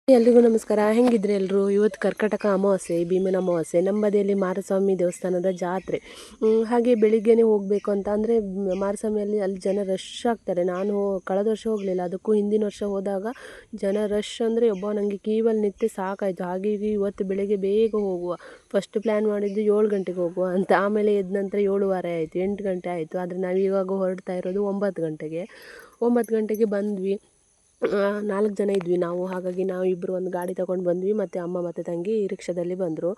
ಎಲ್ರಿಗೂ ನಮಸ್ಕಾರ. ಹೆಂಗಿದ್ರೆ ಎಲ್ಲರೂ? ಇವತ್ತು ಕರ್ಕಟಕ ಅಮಾವಾಸ್ಯೆ, ಭೀಮನ ಅಮಾವಾಸ್ಯೆ. ನಮ್ಮ ಬದಿಯಲ್ಲಿ ಮಾರಸ್ವಾಮಿ ದೇವಸ್ಥಾನದ ಜಾತ್ರೆ. ಹಾಗೆ ಬೆಳಿಗ್ಗೆನೇ ಹೋಗಬೇಕು ಅಂತ ಅಂದರೆ ಮಾರಸ್ವಾಮಿಯಲ್ಲಿ ಅಲ್ಲಿ ಜನ ರಶ್ ಆಗ್ತಾರೆ. ನಾನು ಕಳೆದ ವರ್ಷ ಹೋಗಲಿಲ್ಲ, ಅದಕ್ಕೂ ಹಿಂದಿನ ವರ್ಷ ಹೋದಾಗ ಜನ ರಶ್ ಅಂದರೆ ಒಬ್ಬ ನನಗೆ ಕ್ಯೂವಲ್ಲಿ ನಿಂತು ಸಾಕಾಯಿತು. ಹಾಗೆ ಇವತ್ತು ಬೆಳಿಗ್ಗೆ ಬೇಗ ಹೋಗುವ, ಫಸ್ಟ್ ಪ್ಲ್ಯಾನ್ ಮಾಡಿದ್ದು 7 ಗಂಟೆಗೆ ಹೋಗುವ ಅಂತ. ಆಮೇಲೆ ಎದ್ದ ನಂತರ 7:15 ಆಯಿತು, 8 ಗಂಟೆ ಆಯಿತು. ಆದರೆ ನಾವು ಇವಾಗ ಹೊರಡ್ತಾ ಇರೋದು 9 ಗಂಟೆಗೆ. 9 ಗಂಟೆಗೆ ಬಂದ್ವಿ. 4 ಜನ ಇದ್ವಿ ನಾವು. ಹಾಗಾಗಿ ನಾವು ಇಬ್ಬರು ಒಂದು ಗಾಡಿ ತಗೊಂಡು ಬಂದ್ವಿ, ಮತ್ತು ಅಮ್ಮ ಮತ್ತು ತಂಗಿ ರಿಕ್ಷಾದಲ್ಲಿ ಬಂದರು.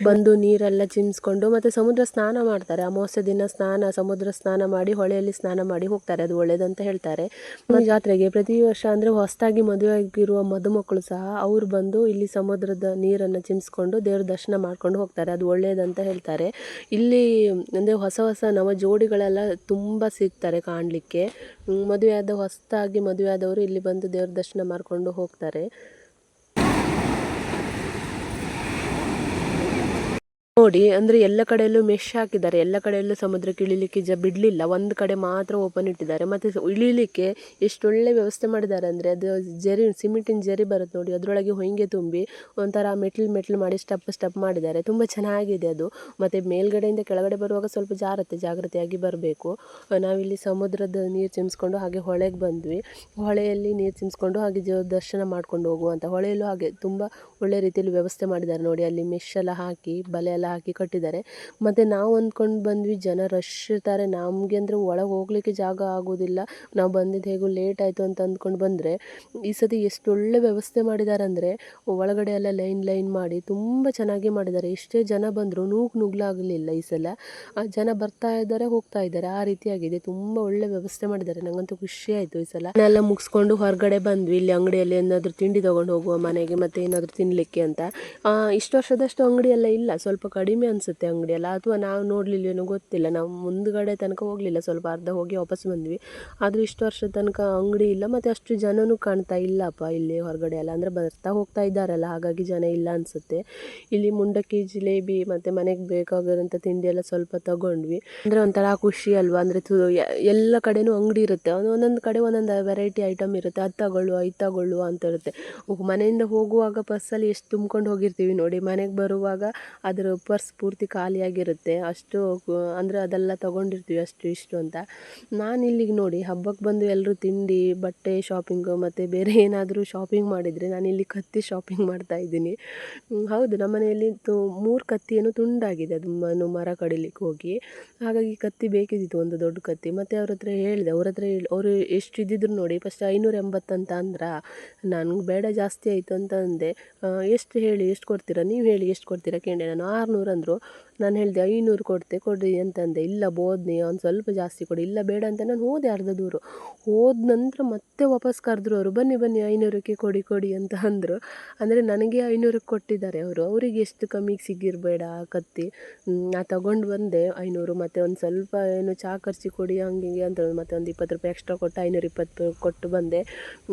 ಬಂದು ನೀರೆಲ್ಲ ಚಿಮ್ಸ್ಕೊಂಡು ಮತ್ತು ಸಮುದ್ರ ಸ್ನಾನ ಮಾಡ್ತಾರೆ. ಅಮಾವಾಸ್ಯೆ ದಿನ ಸಮುದ್ರ ಸ್ನಾನ ಮಾಡಿ ಹೊಳೆಯಲ್ಲಿ ಸ್ನಾನ ಮಾಡಿ ಹೋಗ್ತಾರೆ. ಅದು ಒಳ್ಳೇದಂತ ಹೇಳ್ತಾರೆ. ಜಾತ್ರೆಗೆ ಪ್ರತಿ ವರ್ಷ ಅಂದರೆ ಹೊಸದಾಗಿ ಮದುವೆ ಆಗಿರುವ ಮದುಮಕ್ಕಳು ಸಹ ಅವರು ಬಂದು ಇಲ್ಲಿ ಸಮುದ್ರದ ನೀರನ್ನು ಚಿಮ್ಸ್ಕೊಂಡು ದೇವ್ರ ದರ್ಶನ ಮಾಡ್ಕೊಂಡು ಹೋಗ್ತಾರೆ. ಅದು ಒಳ್ಳೆಯದಂತ ಹೇಳ್ತಾರೆ. ಇಲ್ಲಿ ಅಂದರೆ ಹೊಸ ನವ ಜೋಡಿಗಳೆಲ್ಲ ತುಂಬ ಸಿಗ್ತಾರೆ ಕಾಣಲಿಕ್ಕೆ. ಹೊಸದಾಗಿ ಮದುವೆ ಆದವರು ಇಲ್ಲಿ ಬಂದು ದೇವ್ರ ದರ್ಶನ ಮಾಡಿಕೊಂಡು ಹೋಗ್ತಾರೆ. ನೋಡಿ, ಅಂದರೆ ಎಲ್ಲ ಕಡೆಯಲ್ಲೂ ಮೆಶ್ ಹಾಕಿದ್ದಾರೆ. ಎಲ್ಲ ಕಡೆಯಲ್ಲೂ ಸಮುದ್ರಕ್ಕೆ ಇಳಿಲಿಕ್ಕೆ ಬಿಡಲಿಲ್ಲ, ಒಂದು ಕಡೆ ಮಾತ್ರ ಓಪನ್ ಇಟ್ಟಿದ್ದಾರೆ. ಮತ್ತು ಇಳಿಲಿಕ್ಕೆ ಎಷ್ಟೊಳ್ಳೆ ವ್ಯವಸ್ಥೆ ಮಾಡಿದ್ದಾರೆ ಅಂದರೆ, ಅದು ಸಿಮೆಂಟಿನ ಜರಿ ಬರುತ್ತೆ ನೋಡಿ, ಅದರೊಳಗೆ ಹೊಂಗೆ ತುಂಬಿ ಒಂಥರ ಮೆಟ್ಲು ಮಾಡಿ ಸ್ಟೆಪ್ ಮಾಡಿದ್ದಾರೆ. ತುಂಬ ಚೆನ್ನಾಗಿದೆ ಅದು. ಮತ್ತು ಮೇಲ್ಗಡೆಯಿಂದ ಕೆಳಗಡೆ ಬರುವಾಗ ಸ್ವಲ್ಪ ಜಾಗ್ರತೆಯಾಗಿ ಬರಬೇಕು. ನಾವಿಲ್ಲಿ ಸಮುದ್ರದ ನೀರು ಚಿಮ್ಸ್ಕೊಂಡು ಹಾಗೆ ಹೊಳೆಗೆ ಬಂದ್ವಿ. ಹೊಳೆಯಲ್ಲಿ ನೀರು ಚಿಮ್ಸ್ಕೊಂಡು ಹಾಗೆ ದರ್ಶನ ಮಾಡ್ಕೊಂಡು ಹೋಗುವಂಥ. ಹೊಳೆಯಲ್ಲೂ ಹಾಗೆ ತುಂಬ ಒಳ್ಳೆ ರೀತಿಯಲ್ಲಿ ವ್ಯವಸ್ಥೆ ಮಾಡಿದ್ದಾರೆ ನೋಡಿ. ಅಲ್ಲಿ ಮೆಶ್ ಎಲ್ಲ ಹಾಕಿ ಬಲೆ ಎಲ್ಲ ಹಾಕಿ ಕಟ್ಟಿದ್ದಾರೆ. ಮತ್ತು ನಾವು ಅಂದ್ಕೊಂಡು ಬಂದ್ವಿ ಜನ ರಶ್ ಇರ್ತಾರೆ, ನಮಗೆ ಅಂದರೆ ಒಳಗೆ ಹೋಗಲಿಕ್ಕೆ ಜಾಗ ಆಗೋದಿಲ್ಲ, ನಾವು ಬಂದಿದ್ದು ಹೇಗೂ ಲೇಟ್ ಆಯಿತು ಅಂತ ಅಂದ್ಕೊಂಡು ಬಂದರೆ, ಈ ಸತಿ ಎಷ್ಟು ಒಳ್ಳೆ ವ್ಯವಸ್ಥೆ ಮಾಡಿದ್ದಾರೆ ಅಂದರೆ ಒಳಗಡೆ ಎಲ್ಲ ಲೈನ್ ಮಾಡಿ ತುಂಬ ಚೆನ್ನಾಗಿ ಮಾಡಿದ್ದಾರೆ. ಎಷ್ಟೇ ಜನ ಬಂದರೂ ನುಗ್ಲಾಗಲಿಲ್ಲ ಈ ಸಲ. ಜನ ಬರ್ತಾ ಇದ್ದಾರೆ ಹೋಗ್ತಾ ಇದ್ದಾರೆ, ಆ ರೀತಿಯಾಗಿದೆ. ತುಂಬ ಒಳ್ಳೆ ವ್ಯವಸ್ಥೆ ಮಾಡಿದ್ದಾರೆ. ನನಗಂತೂ ಖುಷಿ ಆಯಿತು ಈ ಸಲ. ಎಲ್ಲ ಮುಗಿಸ್ಕೊಂಡು ಹೊರಗಡೆ ಬಂದ್ವಿ. ಇಲ್ಲಿ ಅಂಗಡಿಯಲ್ಲಿ ಏನಾದರೂ ತಿಂಡಿ ತೊಗೊಂಡು ಹೋಗುವ ಮನೆಗೆ, ಮತ್ತು ಏನಾದರೂ ತಿನ್ನಲಿಕ್ಕೆ ಅಂತ. ಇಷ್ಟು ವರ್ಷದಷ್ಟು ಅಂಗಡಿ ಎಲ್ಲ ಇಲ್ಲ, ಸ್ವಲ್ಪ ಕಡಿಮೆ ಅನಿಸುತ್ತೆ ಅಂಗಡಿ ಎಲ್ಲ, ಅಥವಾ ನಾವು ನೋಡಲಿಲ್ವೇನೋ ಗೊತ್ತಿಲ್ಲ. ನಾವು ಮುಂದುಗಡೆ ತನಕ ಹೋಗಲಿಲ್ಲ, ಸ್ವಲ್ಪ ಅರ್ಧ ಹೋಗಿ ವಾಪಸ್ ಬಂದ್ವಿ. ಆದರೂ ಇಷ್ಟು ವರ್ಷದ ತನಕ ಅಂಗಡಿ ಇಲ್ಲ, ಮತ್ತು ಅಷ್ಟು ಜನನೂ ಕಾಣ್ತಾ ಇಲ್ಲಪ್ಪ ಇಲ್ಲಿ ಹೊರಗಡೆ ಎಲ್ಲ. ಅಂದರೆ ಬರ್ತಾ ಹೋಗ್ತಾ ಇದ್ದಾರಲ್ಲ, ಹಾಗಾಗಿ ಜನ ಇಲ್ಲ ಅನಿಸುತ್ತೆ. ಇಲ್ಲಿ ಮುಂಡಕ್ಕಿ ಜಿಲೇಬಿ ಮತ್ತು ಮನೆಗೆ ಬೇಕಾಗಿರೋಂಥ ತಿಂಡಿ ಎಲ್ಲ ಸ್ವಲ್ಪ ತಗೊಂಡ್ವಿ. ಅಂದರೆ ಒಂಥರ ಖುಷಿ ಅಲ್ವಾ. ಅಂದರೆ ಎಲ್ಲ ಕಡೆನೂ ಅಂಗಡಿ ಇರುತ್ತೆ, ಒಂದೊಂದು ಕಡೆ ಒಂದೊಂದು ವೆರೈಟಿ ಐಟಮ್ ಇರುತ್ತೆ. ಅದು ತಗೊಳ್ಳುವ ಅಂತ ಇರುತ್ತೆ. ಮನೆಯಿಂದ ಹೋಗುವಾಗ ಬಸ್ಸಲ್ಲಿ ಎಷ್ಟು ತುಂಬ್ಕೊಂಡು ಹೋಗಿರ್ತೀವಿ ನೋಡಿ, ಮನೆಗೆ ಬರುವಾಗ ಅದರ ಪರ್ಸ್ ಪೂರ್ತಿ ಖಾಲಿಯಾಗಿರುತ್ತೆ. ಅಷ್ಟು ಅಂದರೆ ಅದೆಲ್ಲ ತೊಗೊಂಡಿರ್ತೀವಿ ಅಷ್ಟು ಇಷ್ಟು ಅಂತ. ನಾನು ಇಲ್ಲಿಗೆ ನೋಡಿ ಹಬ್ಬಕ್ಕೆ ಬಂದು ಎಲ್ಲರೂ ತಿಂಡಿ ಬಟ್ಟೆ ಶಾಪಿಂಗು ಮತ್ತು ಬೇರೆ ಏನಾದರೂ ಶಾಪಿಂಗ್ ಮಾಡಿದರೆ, ನಾನಿಲ್ಲಿ ಕತ್ತಿ ಶಾಪಿಂಗ್ ಮಾಡ್ತಾ ಇದ್ದೀನಿ. ಹೌದು, ನಮ್ಮ ಮನೆಯಲ್ಲಿ 3 ಕತ್ತಿ ಏನೋ ತುಂಡಾಗಿದೆ, ಅದು ಮರ ಕಡಿಲಿಕ್ಕೆ ಹೋಗಿ. ಹಾಗಾಗಿ ಕತ್ತಿ ಬೇಕಿದ್ದಿತ್ತು, ಒಂದು ದೊಡ್ಡ ಕತ್ತಿ. ಮತ್ತು ಅವ್ರ ಹತ್ರ ಹೇಳಿದೆ, ಅವರು ಎಷ್ಟು ಇದ್ದಿದ್ರು ನೋಡಿ, ಫಸ್ಟ್ 580 ಅಂತ ಅಂದ್ರೆ ನನಗೆ ಬೇಡ, ಜಾಸ್ತಿ ಆಯಿತು ಅಂತ ಅಂದೆ. ಎಷ್ಟು ಕೊಡ್ತೀರಾ ನೀವು ಹೇಳಿ, ಎಷ್ಟು ಕೊಡ್ತೀರಾ ಕೇಳಿ. ನಾನು 600 ಅಂದರು. ನಾನು ಹೇಳಿದೆ 500 ಕೊಡ್ರಿ ಅಂತಂದೆ. ಇಲ್ಲ ಬೋದ್ನಿ, ಒಂದು ಸ್ವಲ್ಪ ಜಾಸ್ತಿ ಕೊಡಿ. ಇಲ್ಲ ಬೇಡ ಅಂತ ನಾನು ಹೋದೆ. ಅರ್ಧ ದೂರ ಹೋದ ನಂತರ ಮತ್ತೆ ವಾಪಸ್ ಕರೆದ್ರು ಅವರು, ಬನ್ನಿ 500ಕ್ಕೆ ಕೊಡಿ ಅಂತ ಅಂದರು. ಅಂದರೆ ನನಗೆ 500ಕ್ಕೆ ಕೊಟ್ಟಿದ್ದಾರೆ ಅವರು, ಅವರಿಗೆ ಎಷ್ಟು ಕಮ್ಮಿಗೆ ಸಿಗಿರಬೇಡ ಕತ್ತಿ. ನಾ ತಗೊಂಡು ಬಂದೆ 500, ಮತ್ತು ಒಂದು ಸ್ವಲ್ಪ ಏನು ಚಾ ಖರ್ಚಿ ಕೊಡಿ ಹಂಗೆ ಅಂತ, ಮತ್ತು ಒಂದು 20 ರೂಪಾಯಿ ಎಕ್ಸ್ಟ್ರಾ ಕೊಟ್ಟು 520 ಕೊಟ್ಟು ಬಂದೆ.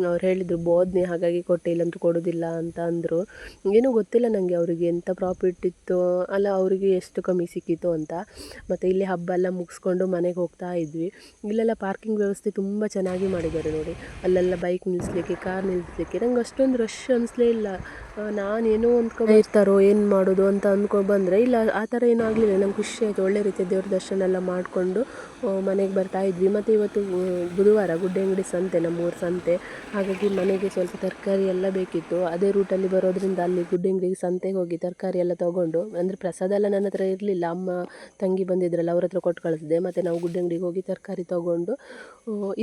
ಅವ್ರು ಹೇಳಿದರು ಬೋದ್ನಿ, ಹಾಗಾಗಿ ಕೊಟ್ಟೆ, ಇಲ್ಲಂತೂ ಕೊಡೋದಿಲ್ಲ ಅಂತ ಅಂದರು. ಏನೂ ಗೊತ್ತಿಲ್ಲ ನನಗೆ ಅವರಿಗೆ ಎಂಥ ಪ್ರಾಫಿಟ್ ಇತ್ತು ಅಲ್ಲ, ಅವರಿಗೆ ಎಷ್ಟು ಕಮ್ಮಿ ಸಿಕ್ಕಿತು ಅಂತ. ಮತ್ತು ಇಲ್ಲಿ ಹಬ್ಬ ಎಲ್ಲ ಮುಗಿಸ್ಕೊಂಡು ಮನೆಗೆ ಹೋಗ್ತಾ ಇದ್ವಿ. ಇಲ್ಲೆಲ್ಲ ಪಾರ್ಕಿಂಗ್ ವ್ಯವಸ್ಥೆ ತುಂಬ ಚೆನ್ನಾಗಿ ಮಾಡಿದ್ದಾರೆ ನೋಡಿ. ಅಲ್ಲೆಲ್ಲ ಬೈಕ್ ನಿಲ್ಲಿಸ್ಲಿಕ್ಕೆ, ಕಾರ್ ನಿಲ್ಲಿಸ್ಲಿಕ್ಕೆ. ನಂಗೆ ಅಷ್ಟೊಂದು ರಶ್ ಅನಿಸ್ಲೇ ಇಲ್ಲ. ನಾನೇನೋ ಅಂದ್ಕೊಂಡು ಇರ್ತಾರೋ ಏನು ಮಾಡೋದು ಅಂತ ಅಂದ್ಕೊಂಡು ಬಂದರೆ, ಇಲ್ಲ ಆ ಥರ ಏನೂ ಆಗಲಿಲ್ಲ. ನಂಗೆ ಖುಷಿ ಆಯಿತು. ಒಳ್ಳೆ ರೀತಿಯ ದೇವ್ರ ದರ್ಶನ ಎಲ್ಲ ಮಾಡಿಕೊಂಡು ಮನೆಗೆ ಬರ್ತಾ ಇದ್ವಿ. ಮತ್ತು ಇವತ್ತು ಬುಧವಾರ ಗುಡ್ಡೆಂಗಡಿ ಸಂತೆ, ನಮ್ಮೂರು ಸಂತೆ. ಹಾಗಾಗಿ ಮನೆಗೆ ಸ್ವಲ್ಪ ತರಕಾರಿ ಎಲ್ಲ ಬೇಕಿತ್ತು. ಅದೇ ರೂಟಲ್ಲಿ ಬರೋದ್ರಿಂದ ಅಲ್ಲಿ ಗುಡ್ಡೆಂಗಡಿಗೆ ಸಂತೆಗೆ ಹೋಗಿ ತರಕಾರಿ ಎಲ್ಲ ತೊಗೊಂಡು, ಅಂದರೆ ಪ್ರಸಾದ ಎಲ್ಲ ನನ್ನ ಹತ್ರ ಇರಲಿಲ್ಲ, ಅಮ್ಮ ತಂಗಿ ಬಂದಿದ್ರಲ್ಲ ಅವ್ರ ಹತ್ರ ಕೊಟ್ಟು ಕಳಿಸಿದೆ. ಮತ್ತು ನಾವು ಗುಡ್ಡೆಂಗಡಿಗೆ ಹೋಗಿ ತರಕಾರಿ ತೊಗೊಂಡು,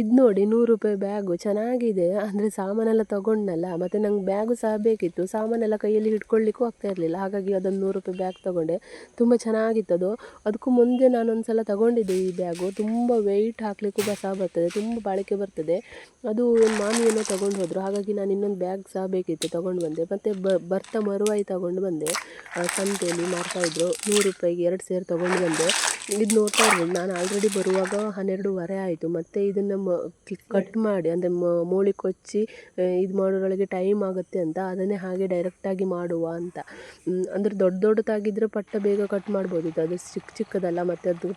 ಇದು ನೋಡಿ 100 ರೂಪಾಯಿ ಬ್ಯಾಗು ಚೆನ್ನಾಗಿದೆ. ಅಂದರೆ ಸಾಮಾನೆಲ್ಲ ತೊಗೊಂಡ್ನಲ್ಲ, ಮತ್ತು ನಂಗೆ ಬ್ಯಾಗು ಸಹ ಬೇಕಿತ್ತು. ಸಾಮಾನೆಲ್ಲ ಕೈಯಲ್ಲಿ ಹಿಡ್ಕೊಳ್ಳಿಕ್ಕೂ ಆಗ್ತಾ ಇರಲಿಲ್ಲ, ಹಾಗಾಗಿ ಅದನ್ನು 100 ರೂಪಾಯಿ ಬ್ಯಾಗ್ ತೊಗೊಂಡೆ. ತುಂಬ ಚೆನ್ನಾಗಿತ್ತದು. ಅದಕ್ಕೂ ಮುಂದೆ ನಾನೊಂದು ಸಲ ತೊಗೊಂಡಿದ್ದೆ ಈ ಬ್ಯಾಗು. ತುಂಬ ವೆಯ್ಟ್ ಹಾಕಲಿಕ್ಕೂ ಸಹ ಬರ್ತದೆ, ತುಂಬ ಬಾಳಿಕೆ ಬರ್ತದೆ. ಅದು ಮಾಮಿ ಏನೋ ತೊಗೊಂಡು ಹೋದರು, ಹಾಗಾಗಿ ನಾನು ಇನ್ನೊಂದು ಬ್ಯಾಗ್ ಸಹ ಬೇಕಿತ್ತು, ತೊಗೊಂಡು ಬಂದೆ. ಮತ್ತು ಬರ್ತಾ ಮರುವಾಯಿ ತೊಗೊಂಡು ಬಂದೆ. ಸಂತೆಯಲ್ಲಿ ಮಾರ್ತಾಯಿದ್ರು 100 ರೂಪಾಯಿಗೆ 2 ಸೇರು ತೊಗೊಂಡು ಬಂದೆ. ಇದು ನೋಡ್ತಾ ಇರ್ಬೋದು, ನಾನು ಆಲ್ರೆಡಿ ಬರುವಾಗ 12:15 ಆಯಿತು. ಮತ್ತು ಇದನ್ನು ಕಟ್ ಮಾಡಿ, ಅಂದರೆ ಮೂಳಿ ಕೊಚ್ಚಿ ಇದು ಮಾಡೋದ್ರೊಳಗೆ ಟೈಮ್ ಆಗುತ್ತೆ ಅಂತ ಅದನ್ನೇ ಹಾಗೆ ಡೈರೆಕ್ಟಾಗಿ ಮಾಡುವ ಅಂತ. ಅಂದರೆ ದೊಡ್ಡದಾಗಿದ್ದರೆ ಪಟ್ಟ ಬೇಗ ಕಟ್ ಮಾಡ್ಬೋದಿತ್ತು, ಅದು ಚಿಕ್ಕದಲ್ಲ. ಮತ್ತು ಅದು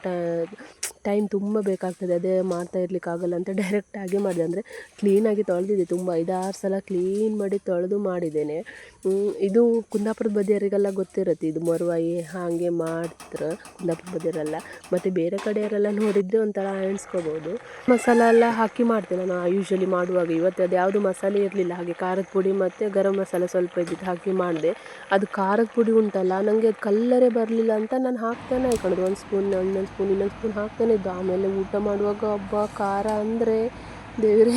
ಟೈಮ್ ತುಂಬ ಬೇಕಾಗ್ತದೆ, ಅದೇ ಮಾಡ್ತಾ ಇರಲಿಕ್ಕಾಗಲ್ಲ ಅಂತ ಡೈರೆಕ್ಟಾಗಿ ಮಾಡಿದೆ. ಅಂದರೆ ಕ್ಲೀನಾಗಿ ತೊಳೆದಿದ್ದೆ, ತುಂಬ 5-6 ಸಲ ಕ್ಲೀನ್ ಮಾಡಿ ತೊಳೆದು ಮಾಡಿದ್ದೇನೆ. ಇದು ಕುಂದಾಪುರದ ಬದಿಯವರಿಗೆಲ್ಲ ಗೊತ್ತಿರುತ್ತೆ, ಇದು ಮರುವಾಯಿ ಹಾಗೆ ಮಾಡ್ತಾರೆ ಕುಂದಾಪುರ ಬದಿಯವರೆಲ್ಲ. ಮತ್ತು ಬೇರೆ ಕಡೆಯವರೆಲ್ಲ ನೋಡಿದರೆ ಒಂಥರ ಎಣಿಸ್ಕೋಬೋದು. ಮಸಾಲ ಎಲ್ಲ ಹಾಕಿ ಮಾಡ್ತೇನೆ ನಾನು ಯೂಶ್ವಲಿ ಮಾಡುವಾಗ. ಇವತ್ತು ಅದು ಯಾವುದು ಮಸಾಲೆ ಇರಲಿಲ್ಲ, ಹಾಗೆ ಖಾರದ ಪುಡಿ ಮತ್ತು ಗರಂ ಮಸಾಲೆ ಸ್ವಲ್ಪ ಇದ್ದಿದ್ದು ಹಾಕಿ ಮಾಡಿದೆ. ಅದು ಖಾರದ ಪುಡಿ ಉಂಟಲ್ಲ, ನನಗೆ ಅದು ಕಲ್ಲರೇ ಬರಲಿಲ್ಲ ಅಂತ ನಾನು ಹಾಕ್ತಾನೆ ಇಟ್ಕೊಂಡ್ರು, 1 ಸ್ಪೂನ್, ಇನ್ನೊಂದು ಸ್ಪೂನ್ ಹಾಕ್ತಾನೆ ಇದ್ದು. ಆಮೇಲೆ ಊಟ ಮಾಡುವಾಗ ಹಬ್ಬ ಖಾರ ಅಂದರೆ ದೇವರೇ,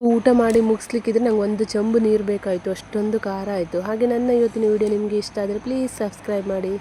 ಊಟ ಮಾಡಿ ಮುಗಿಸ್ಲಿಕ್ಕಿದ್ರೆ ನಂಗೆ 1 ಚಂಬು ನೀರು ಬೇಕಾಯಿತು, ಅಷ್ಟೊಂದು ಖಾರ ಆಯಿತು. ಹಾಗೆ ನನ್ನ ಇವತ್ತಿನ ವಿಡಿಯೋ ನಿಮಗೆ ಇಷ್ಟ ಆದರೆ ಪ್ಲೀಸ್ ಸಬ್ಸ್ಕ್ರೈಬ್ ಮಾಡಿ.